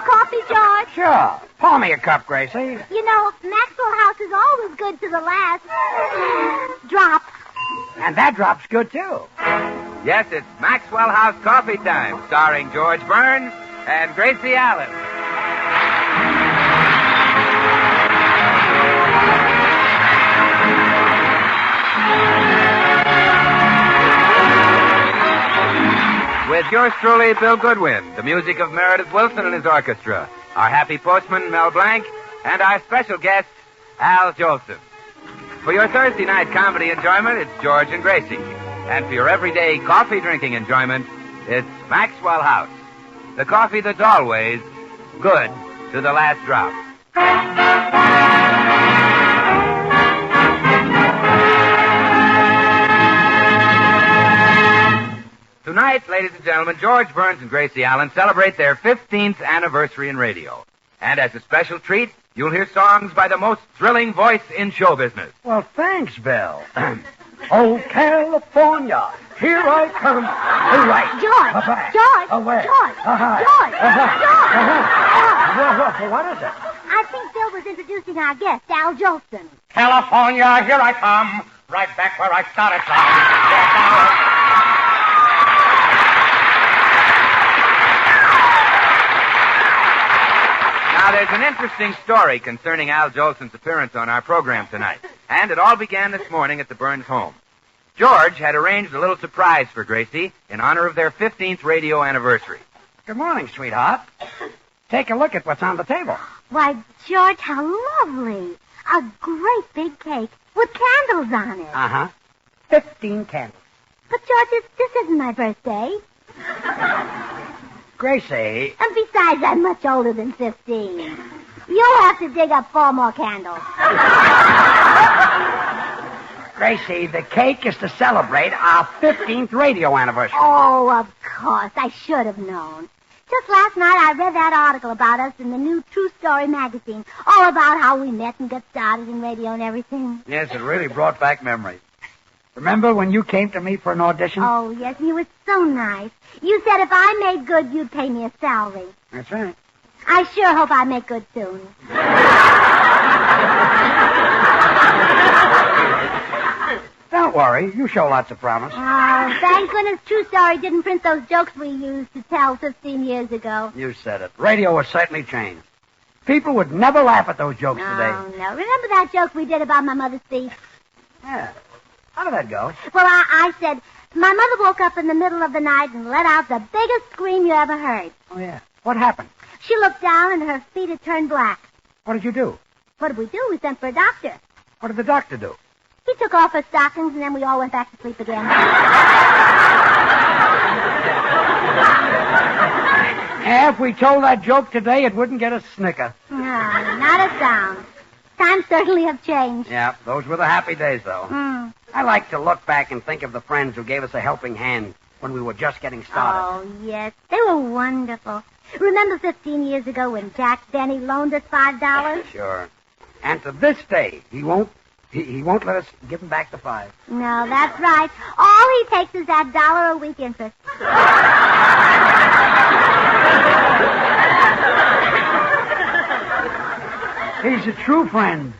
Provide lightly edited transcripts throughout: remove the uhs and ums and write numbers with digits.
coffee, George? Sure. Pour me a cup, Gracie. You know, Maxwell House is always good to the last drop. And that drop's good, too. Yes, it's Maxwell House Coffee Time, starring George Burns and Gracie Allen. With yours truly, Bill Goodwin, the music of Meredith Wilson and his orchestra, our happy postman, Mel Blanc, and our special guest, Al Jolson. For your Thursday night comedy enjoyment, it's George and Gracie. And for your everyday coffee-drinking enjoyment, it's Maxwell House, the coffee that's always good to the last drop. Tonight, ladies and gentlemen, George Burns and Gracie Allen celebrate their 15th anniversary in radio. And as a special treat, you'll hear songs by the most thrilling voice in show business. Well, thanks, Bill. Oh, California, here I come. All right. George! Bye-bye. George! Away. George! Uh-huh. George! George! What is it? I think Bill was introducing our guest, Al Jolson. California, here I come. Right back where I started from. Now, there's an interesting story concerning Al Jolson's appearance on our program tonight. And it all began this morning at the Burns home. George had arranged a little surprise for Gracie in honor of their 15th radio anniversary. Good morning, sweetheart. Take a look at what's on the table. Why, George, how lovely. A great big cake with candles on it. Uh-huh. 15 candles. But, George, this isn't my birthday. Gracie. And besides, I'm much older than 15. You'll have to dig up 4 more candles. Gracie, the cake is to celebrate our 15th radio anniversary. Oh, of course. I should have known. Just last night, I read that article about us in the new True Story magazine. All about how we met and got started in radio and everything. Yes, it really brought back memories. Remember when you came to me for an audition? Oh, yes, and you were so nice. You said if I made good, you'd pay me a salary. That's right. I sure hope I make good soon. Don't worry. You show lots of promise. Oh, thank goodness True Story didn't print those jokes we used to tell 15 years ago. You said it. Radio has certainly changed. People would never laugh at those jokes today. Oh, no. Remember that joke we did about my mother's feet? Yeah. How did that go? Well, I said, my mother woke up in the middle of the night and let out the biggest scream you ever heard. Oh, yeah. What happened? She looked down and her feet had turned black. What did you do? What did we do? We sent for a doctor. What did the doctor do? He took off her stockings and then we all went back to sleep again. If we told that joke today, it wouldn't get a snicker. No, not a sound. Times certainly have changed. Yeah, those were the happy days, though. I like to look back and think of the friends who gave us a helping hand when we were just getting started. Oh, yes. They were wonderful. Remember 15 years ago when Jack Benny loaned us $5? Sure. And to this day, he won't let us give him back the $5. No, that's right. All he takes is that $1 a week interest. He's a true friend.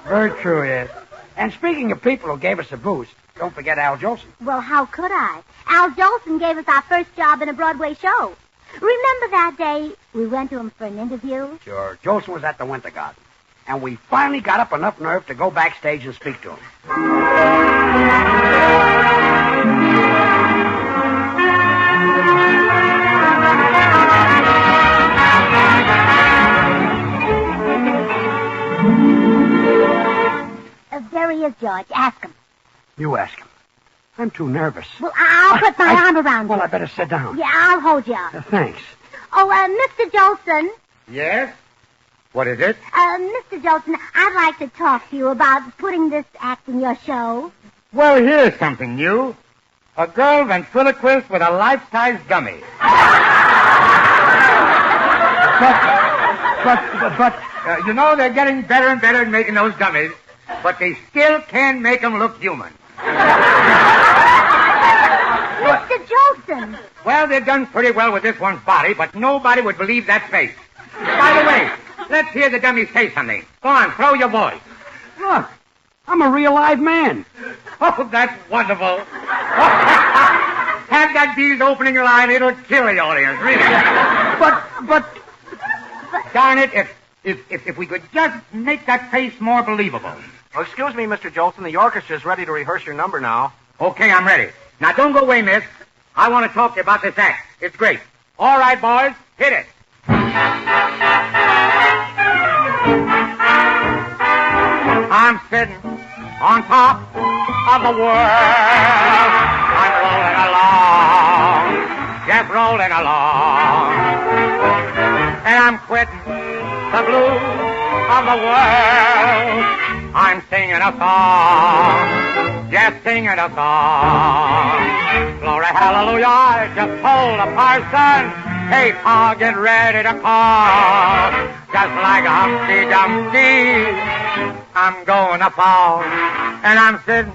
Very true, yes. And speaking of people who gave us a boost, don't forget Al Jolson. Well, how could I? Al Jolson gave us our first job in a Broadway show. Remember that day we went to him for an interview? Sure. Jolson was at the Winter Garden. And we finally got up enough nerve to go backstage and speak to him. There he is, George. Ask him. You ask him. I'm too nervous. Well, I'll put my arm around you. Well, I better sit down. Yeah, I'll hold you up. Thanks. Oh, Mr. Jolson. Yes? What is it? Mr. Jolson, I'd like to talk to you about putting this act in your show. Well, here's something new. A girl ventriloquist with a life-size dummy. But, you know, they're getting better and better at making those dummies, but they still can't make them look human. Mr. Jolson. Well, they've done pretty well with this one's body, but nobody would believe that face. By the way, let's hear the dummy say something. Go on, throw your voice. Look, I'm a real live man. Oh, that's wonderful. Have that bee's opening line. It'll kill the audience, really. But... Darn it, if we could just make that face more believable. Oh, excuse me, Mr. Jolson. The orchestra's ready to rehearse your number now. Okay, I'm ready. Now, don't go away, miss. I want to talk to you about this act. It's great. All right, boys, hit it. I'm sitting on top of the world. I'm rolling along, just rolling along. And I'm quitting the blues of the world. I'm singing a song, just singing a song. Glory, hallelujah, I just told a parson, hey, Pa, get ready to call. Just like Humpty Dumpty, I'm going to fall. And I'm sitting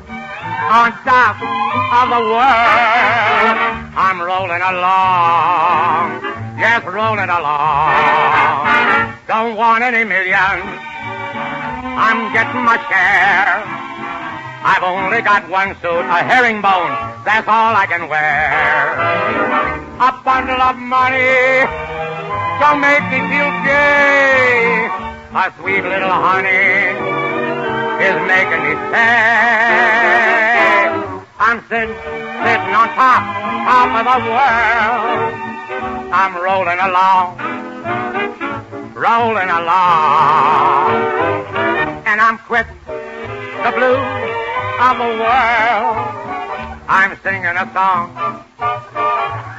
on top of the world. I'm rolling along, yes, rolling along. Don't want any millions, I'm getting my share. I've only got one suit, a herringbone, that's all I can wear. A bundle of money don't make me feel gay. A sweet little honey is making me sad. I'm sitting on top of the world. I'm rolling along, rolling along. And I'm quitting the blues of the world. I'm singing a song,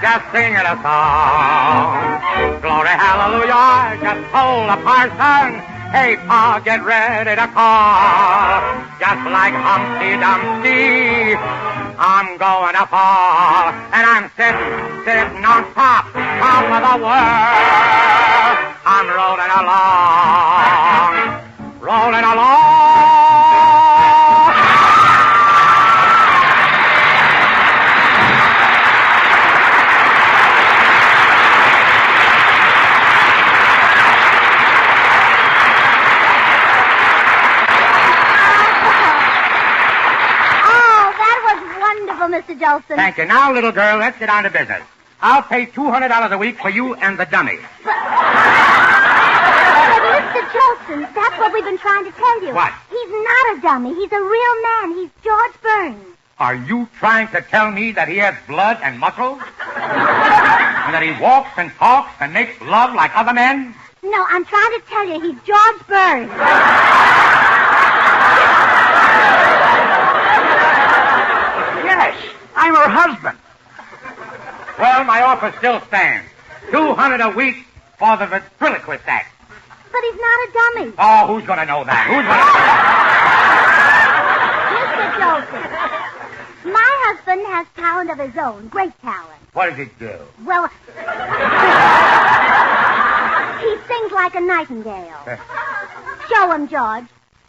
just singing a song. Glory, hallelujah, I just told a parson, hey, Pa, get ready to call. Just like Humpty Dumpty, I'm going to fall. And I'm sitting on top of the world. I'm rolling along, rolling along. Mr. Jolson. Thank you. Now, little girl, let's get on to business. I'll pay $200 a week for you and the dummy. But Mr. Jolson, that's what we've been trying to tell you. What? He's not a dummy. He's a real man. He's George Burns. Are you trying to tell me that he has blood and muscle? And that he walks and talks and makes love like other men? No, I'm trying to tell you he's George Burns. Yes, I'm her husband. Well, my offer still stands. $200 a week for the ventriloquist act. But he's not a dummy. Oh, who's going to know that? Who's going to know that? Mr. Jolson, my husband has talent of his own, great talent. What does he do? Well, he sings like a nightingale. Show him, George.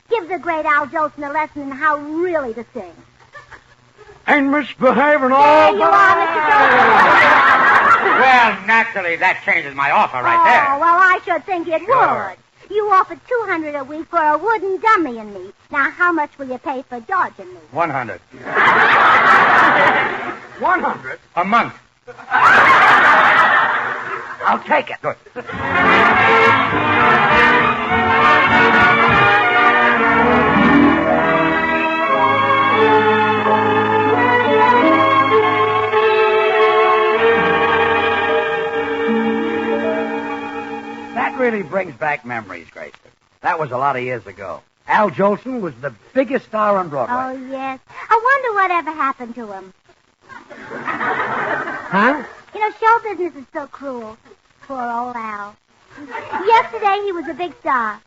Give the great Al Jolson a lesson in how really to sing. Ain't misbehaving all There you are, Mr. Jolson. Well, naturally, that changes my offer right Oh, there. well, I should think it Sure. would. You offered $200 a week for a wooden dummy and me. Now, how much will you pay for George and me? 100. 100? A month. I'll take it. Good. That really brings back memories, Gracie. That was a lot of years ago. Al Jolson was the biggest star on Broadway. Oh, yes. I wonder whatever happened to him. Huh? You know, show business is so cruel. Poor old Al. Yesterday he was a big star.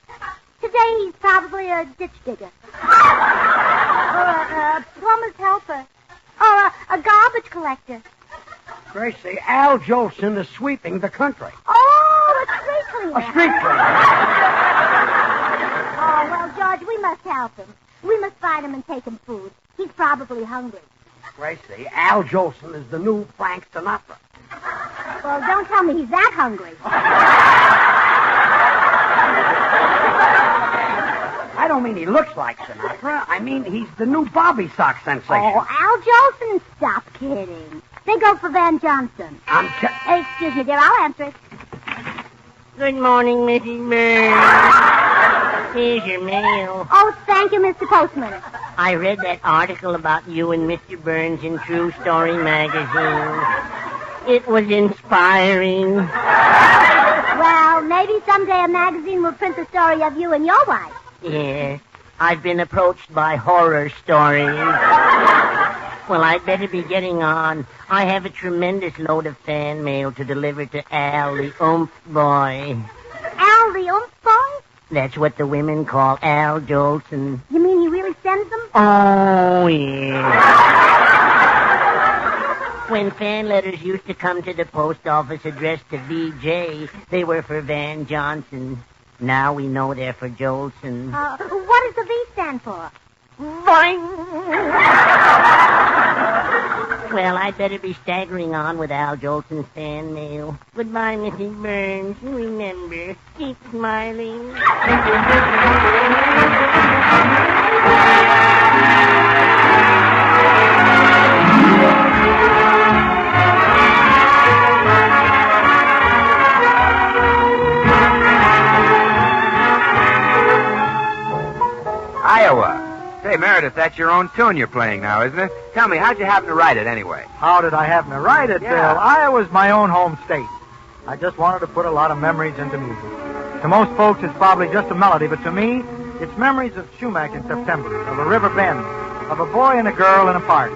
Today he's probably a ditch digger. Or a plumber's helper. Or a garbage collector. Gracie, Al Jolson is sweeping the country. Oh, a street cleaner. A street cleaner. Oh, well, George, we must help him. We must find him and take him food. He's probably hungry. Gracie, Al Jolson is the new Frank Sinatra. Well, don't tell me he's that hungry. I don't mean he looks like Sinatra. I mean he's the new Bobby sock sensation. Oh, Al Jolson, stop kidding. They go for Van Johnson. Excuse me, dear, I'll answer it. Good morning, Mrs. Burns. Here's your mail. Oh, thank you, Mr. Postman. I read that article about you and Mr. Burns in True Story magazine. It was inspiring. Well, maybe someday a magazine will print the story of you and your wife. Yeah, I've been approached by horror stories. Well, I'd better be getting on. I have a tremendous load of fan mail to deliver to Al, the oomph boy. Al, the oomph boy? That's what the women call Al Jolson. You mean he really sends them? Oh, yeah. When fan letters used to come to the post office addressed to VJ, they were for Van Johnson. Now we know they're for Jolson. What does the V stand for? Boing! Well, I'd better be staggering on with Al Jolson's fan mail. Goodbye, Mrs. Burns. Remember, keep smiling. Iowa. Say, Meredith, that's your own tune you're playing now, isn't it? Tell me, how'd you happen to write it anyway? How did I happen to write it, Yeah. Bill? Iowa's my own home state. I just wanted to put a lot of memories into music. To most folks, it's probably just a melody, but to me, it's memories of Shumack in September, of a river bend, of a boy and a girl in a park.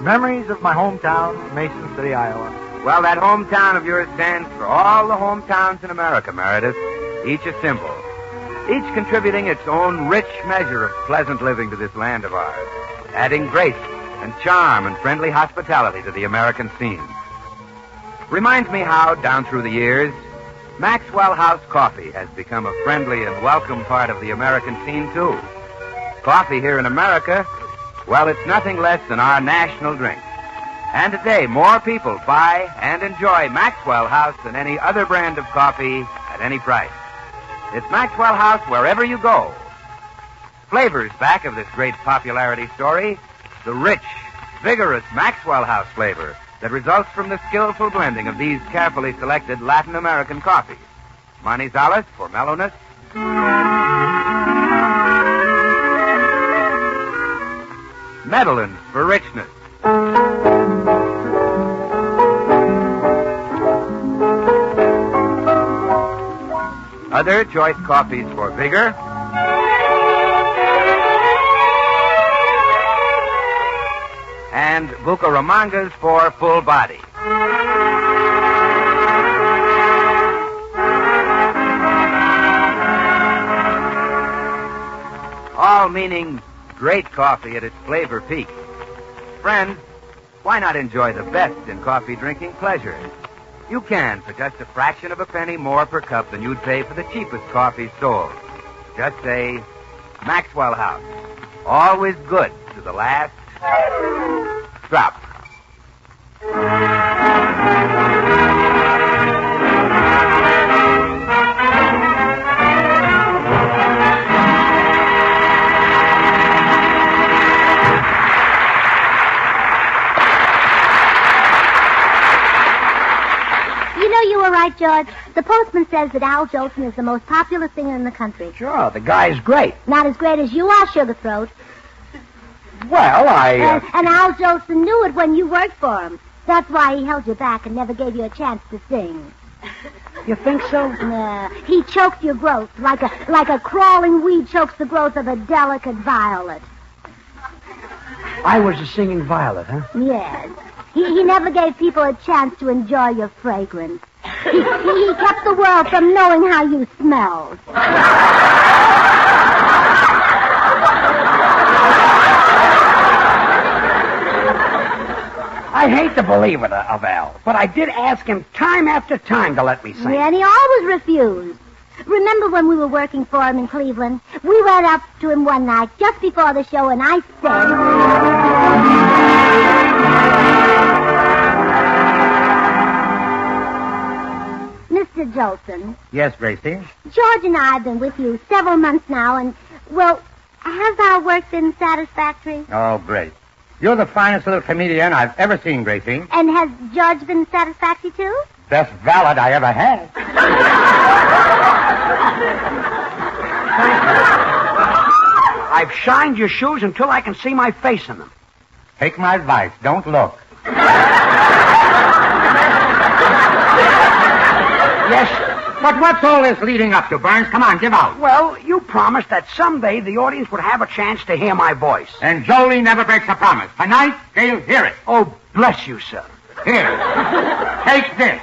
Memories of my hometown, Mason City, Iowa. Well, that hometown of yours stands for all the hometowns in America, Meredith. Each a symbol. Each contributing its own rich measure of pleasant living to this land of ours, adding grace and charm and friendly hospitality to the American scene. Reminds me how, down through the years, Maxwell House Coffee has become a friendly and welcome part of the American scene, too. Coffee here in America, well, it's nothing less than our national drink. And today, more people buy and enjoy Maxwell House than any other brand of coffee at any price. It's Maxwell House wherever you go. Flavors back of this great popularity story, the rich, vigorous Maxwell House flavor that results from the skillful blending of these carefully selected Latin American coffees. Manizales for mellowness. Medellins for richness. Other choice coffees for vigor. And Bucaramangas for full body. All meaning great coffee at its flavor peak. Friends, why not enjoy the best in coffee drinking pleasure? You can for just a fraction of a penny more per cup than you'd pay for the cheapest coffee sold. Just say, Maxwell House. Always good to the last drop. You were right, George. The postman says that Al Jolson is the most popular singer in the country. Sure, the guy's great. Not as great as you are, Sugar Throat. Well, And Al Jolson knew it when you worked for him. That's why he held you back and never gave you a chance to sing. You think so? He choked your growth like a crawling weed chokes the growth of a delicate violet. I was a singing violet, huh? Yes. He never gave people a chance to enjoy your fragrance. He kept the world from knowing how you smelled. I hate to believe it of Al, but I did ask him time after time to let me sing. Yeah, and he always refused. Remember when we were working for him in Cleveland? We went up to him one night just before the show, and I said... Mr. Mr. Jolson, Yes, Gracie? George and I have been with you several months now, and, well, has our work been satisfactory? Oh, great. You're the finest little comedian I've ever seen, Gracie. And has George been satisfactory, too? Best valet I ever had. I've shined your shoes until I can see my face in them. Take my advice. Don't look. Yes, sir. But what's all this leading up to, Burns? Come on, give out. Well, you promised that someday the audience would have a chance to hear my voice. And Jolie never breaks a promise. Tonight, they'll hear it. Oh, bless you, sir. Here. Take this.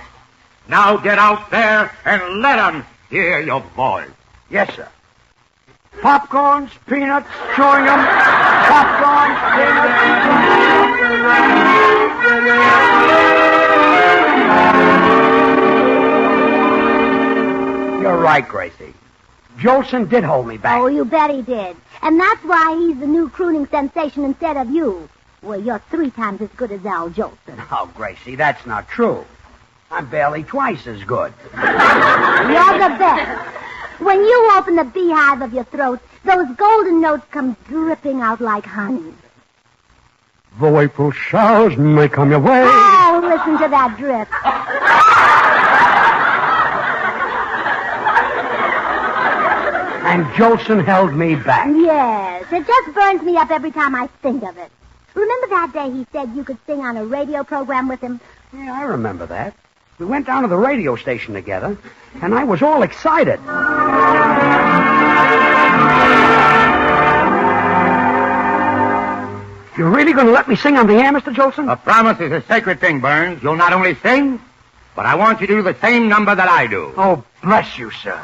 Now get out there and let 'em hear your voice. Yes, sir. Popcorns, peanuts, chewing them. Popcorns, peanuts. You're right, Gracie. Jolson did hold me back. Oh, you bet he did. And that's why he's the new crooning sensation instead of you. Well, you're 3 times as good as Al Jolson. Oh, Gracie, that's not true. I'm barely twice as good. You're the best. When you open the beehive of your throat, those golden notes come dripping out like honey. The April showers may come your way. Oh, listen to that drip. And Jolson held me back. Yes, it just burns me up every time I think of it. Remember that day he said you could sing on a radio program with him? Yeah, I remember that. We went down to the radio station together, and I was all excited. You're really going to let me sing on the air, Mr. Jolson? A promise is a sacred thing, Burns. You'll not only sing, but I want you to do the same number that I do. Oh, bless you, sir.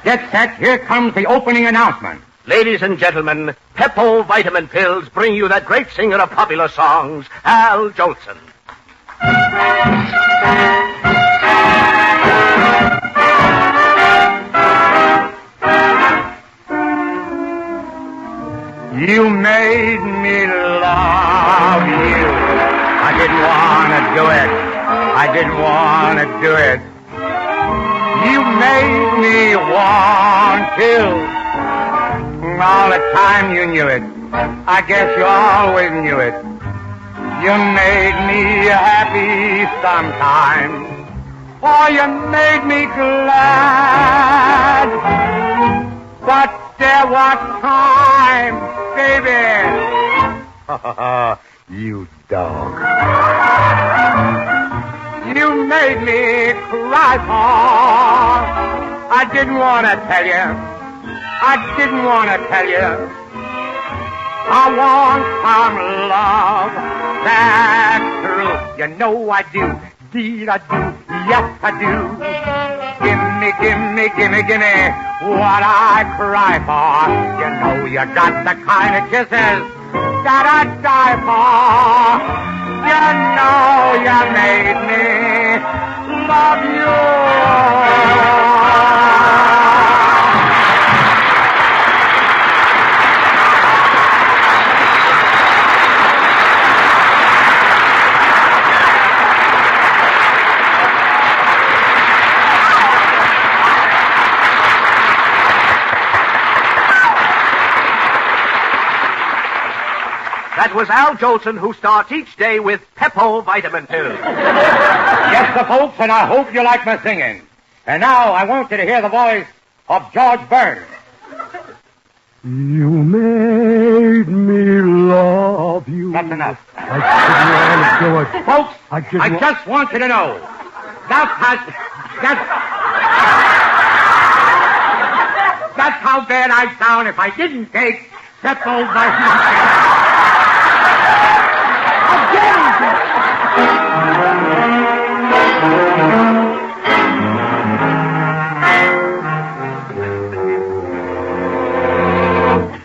Get set. Here comes the opening announcement. Ladies and gentlemen, Peppo Vitamin Pills bring you that great singer of popular songs, Al Jolson. You made me love you. I didn't want to do it. I didn't want to do it. You made me want to. All the time you knew it. I guess you always knew it. You made me happy sometimes. Oh, you made me glad. But there was time, baby. You dog. You made me cry for. I didn't want to tell you. I didn't want to tell you. I want some love that's true. You know I do. Deed I do. Yes, I do. Gimme, gimme, gimme, gimme what I cry for. You know you got the kind of kisses that I'd die for. You know you made me love you. That was Al Jolson, who starts each day with Peppo Vitamin Pills. Yes, the folks, and I hope you like my singing. And now I want you to hear the voice of George Burns. You made me love you. That's enough. I didn't want to do it. Folks, I just want you to know that's how bad I'd sound if I didn't take Peppo Vitamin.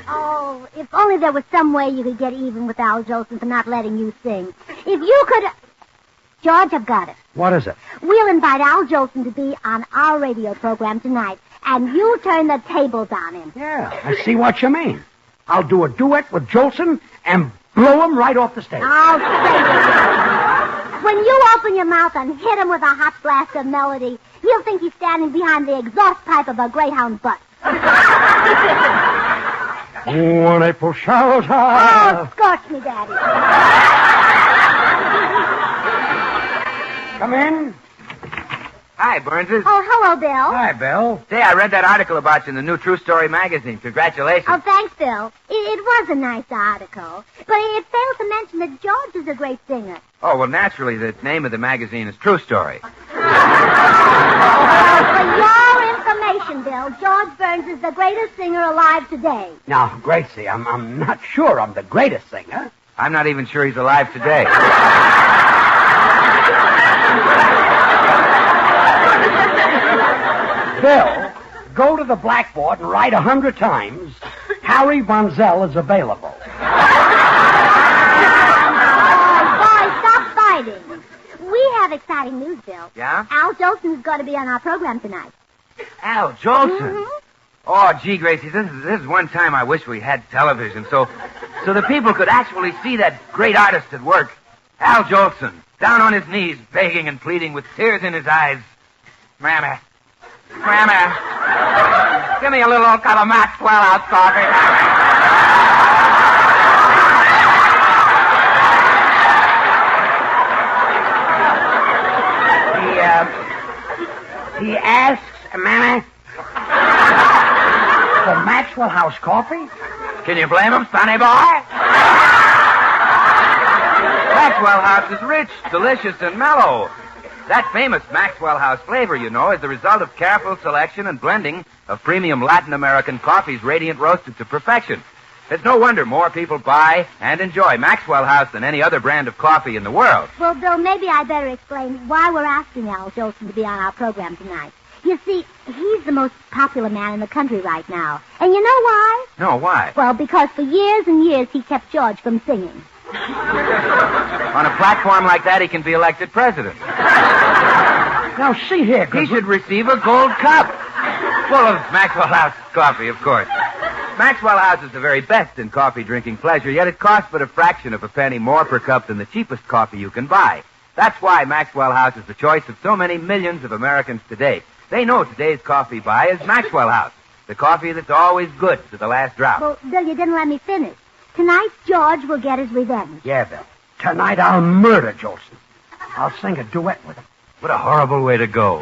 Oh, if only there was some way you could get even with Al Jolson for not letting you sing. If you could... George, I've got it. What is it? We'll invite Al Jolson to be on our radio program tonight, and you turn the tables on him. Yeah, I see what you mean. I'll do a duet with Jolson and blow him right off the stage. I'll say it. When you open your mouth and hit him with a hot blast of melody, he'll think he's standing behind the exhaust pipe of a Greyhound bus. When April showers Oh, scorch me, Daddy. Come in. Hi, Burnses. Oh, hello, Bill. Hi, Bill. Say, I read that article about you in the new True Story magazine. Congratulations. Oh, thanks, Bill. It was a nice article. But it failed to mention that George is a great singer. Oh, well, naturally, the name of the magazine is True Story. For your information, Bill, George Burns is the greatest singer alive today. Now, Gracie, I'm not sure I'm the greatest singer. I'm not even sure he's alive today. Bill, go to the blackboard and write 100 times, Harry Von Zell is available. Boy, stop fighting. We have exciting news, Bill. Yeah? Al Jolson's going to be on our program tonight. Al Jolson. Mm-hmm. Oh, gee, Gracie, this is one time I wish we had television so the people could actually see that great artist at work. Al Jolson, down on his knees, begging and pleading with tears in his eyes. Mammy, give me a little old cup of Maxwell House coffee. He asks, Mammy, for Maxwell House coffee? Can you blame him, sonny boy? Maxwell House is rich, delicious, and mellow. That famous Maxwell House flavor, you know, is the result of careful selection and blending of premium Latin American coffees radiant roasted to perfection. It's no wonder more people buy and enjoy Maxwell House than any other brand of coffee in the world. Well, Bill, maybe I better explain why we're asking Al Jolson to be on our program tonight. You see, he's the most popular man in the country right now. And you know why? No, why? Well, because for years and years he kept George from singing. On a platform like that, he can be elected president. Now, see here, He should receive a gold cup. Full of Maxwell House coffee, of course. Maxwell House is the very best in coffee drinking pleasure, yet it costs but a fraction of a penny more per cup than the cheapest coffee you can buy. That's why Maxwell House is the choice of so many millions of Americans today. They know today's coffee buy is Maxwell House, the coffee that's always good to the last drop. Well, Bill, you didn't let me finish. Tonight, George will get his revenge. Yeah, Bill. Tonight I'll murder Jolson. I'll sing a duet with him. What a horrible way to go.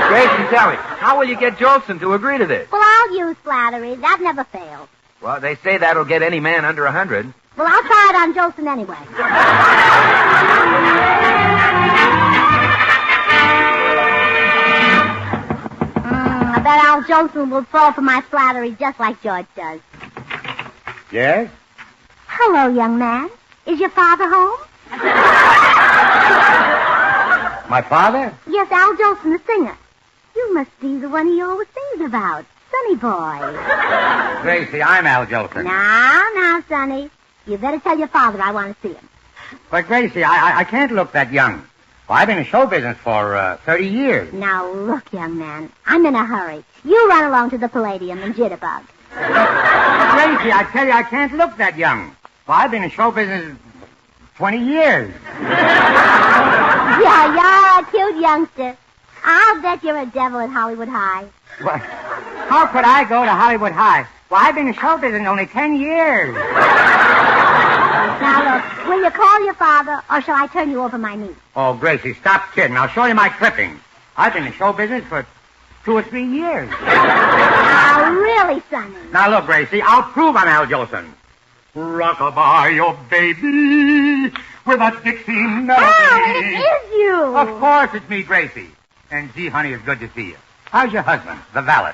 Gracie, tell me, how will you get Jolson to agree to this? Well, I'll use flattery. That never fails. Well, they say that'll get any man under 100. Well, I'll try it on Jolson anyway. I bet Al Jolson will fall for my flattery just like George does. Yes? Hello, young man. Is your father home? My father? Yes, Al Jolson, the singer. You must be the one he always sings about. Sonny boy. Gracie, I'm Al Jolson. Now, Sonny. You better tell your father I want to see him. But, Gracie, I can't look that young. Well, I've been in show business for 30 years. Now, look, young man. I'm in a hurry. You run along to the Palladium and jitterbug. Gracie, I tell you, I can't look that young. Well, I've been in show business 20 years. Yeah, you're a cute youngster. I'll bet you're a devil at Hollywood High. Well, how could I go to Hollywood High? Well, I've been in show business only 10 years. Now, look, will you call your father, or shall I turn you over my niece? Oh, Gracie, stop kidding. I'll show you my clippings. I've been in show business for 2 or 3 years. Now, really, Sonny. Now, look, Gracie, I'll prove I'm Al Jolson. Rock-a-bye your baby with a Dixie melody. Oh, it is you. Of course it's me, Gracie. And, gee, honey, it's good to see you. How's your husband, the valet?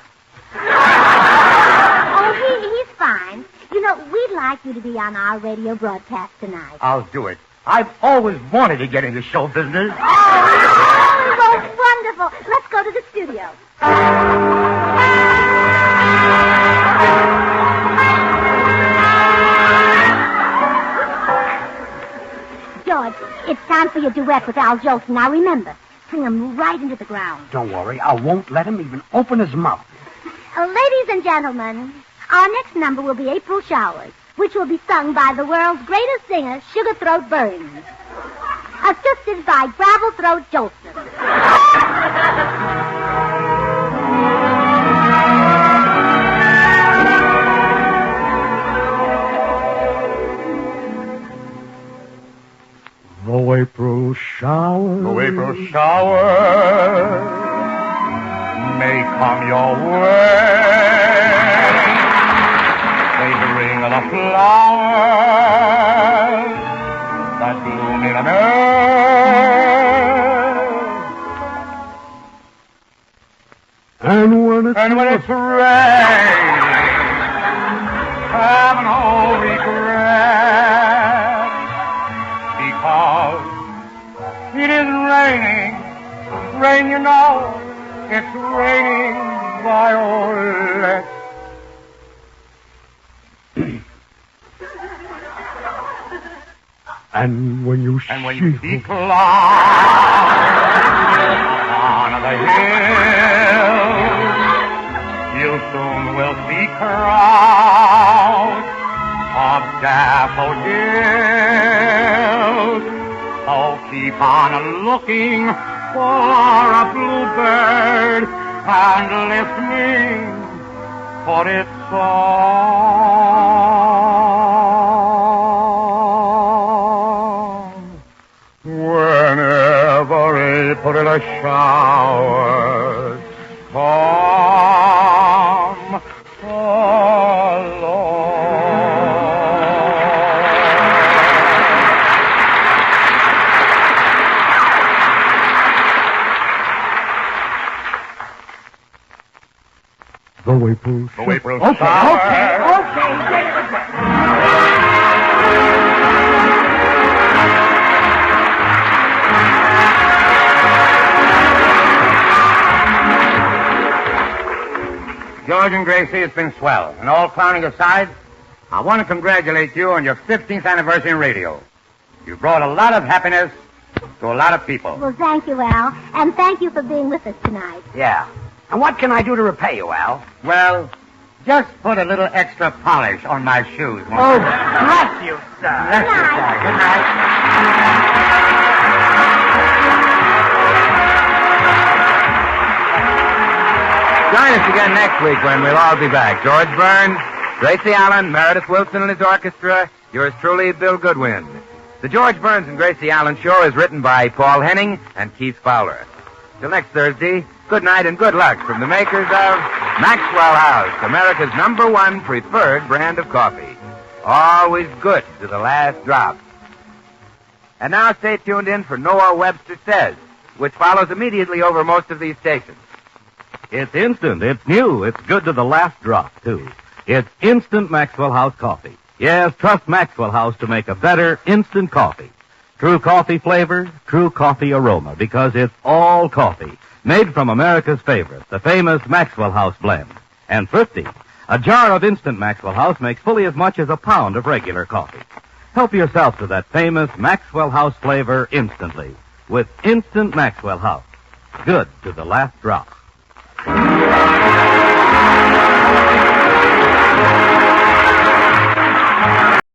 Oh, he's fine. You know, we'd like you to be on our radio broadcast tonight. I'll do it. I've always wanted to get into show business. Oh, wonderful. Let's go to the studio. George, it's time for your duet with Al Jolson. Now, remember, sing him right into the ground. Don't worry. I won't let him even open his mouth. Ladies and gentlemen, our next number will be April Showers. which will be sung by the world's greatest singer, Sugar Throat Burns, assisted by Gravel Throat Jolson. The April shower. The April shower may come your way. They bring the flowers that bloom in America. And when it's raining, have no regret, because it is raining. Rain, you know, it's raining violets. And when you see clouds on the hill, you soon will see crowds of daffodils. So keep on looking for a bluebird and listening for its song. Whenever April showers come along. The April shower. Okay. George and Gracie, it's been swell. And all clowning aside, I want to congratulate you on your 15th anniversary in radio. You brought a lot of happiness to a lot of people. Well, thank you, Al. And thank you for being with us tonight. Yeah. And what can I do to repay you, Al? Well, just put a little extra polish on my shoes. Oh, bless you, sir. Bless you, sir. Good night. Join us again next week when we'll all be back. George Burns, Gracie Allen, Meredith Wilson and his orchestra, yours truly, Bill Goodwin. The George Burns and Gracie Allen Show is written by Paul Henning and Keith Fowler. Till next Thursday, good night and good luck from the makers of Maxwell House, America's #1 preferred brand of coffee. Always good to the last drop. And now stay tuned in for Noah Webster Says, which follows immediately over most of these stations. It's instant, it's new, it's good to the last drop, too. It's instant Maxwell House coffee. Yes, trust Maxwell House to make a better instant coffee. True coffee flavor, true coffee aroma, because it's all coffee. Made from America's favorite, the famous Maxwell House blend. And thrifty. A jar of instant Maxwell House makes fully as much as a pound of regular coffee. Help yourself to that famous Maxwell House flavor instantly with instant Maxwell House. Good to the last drop.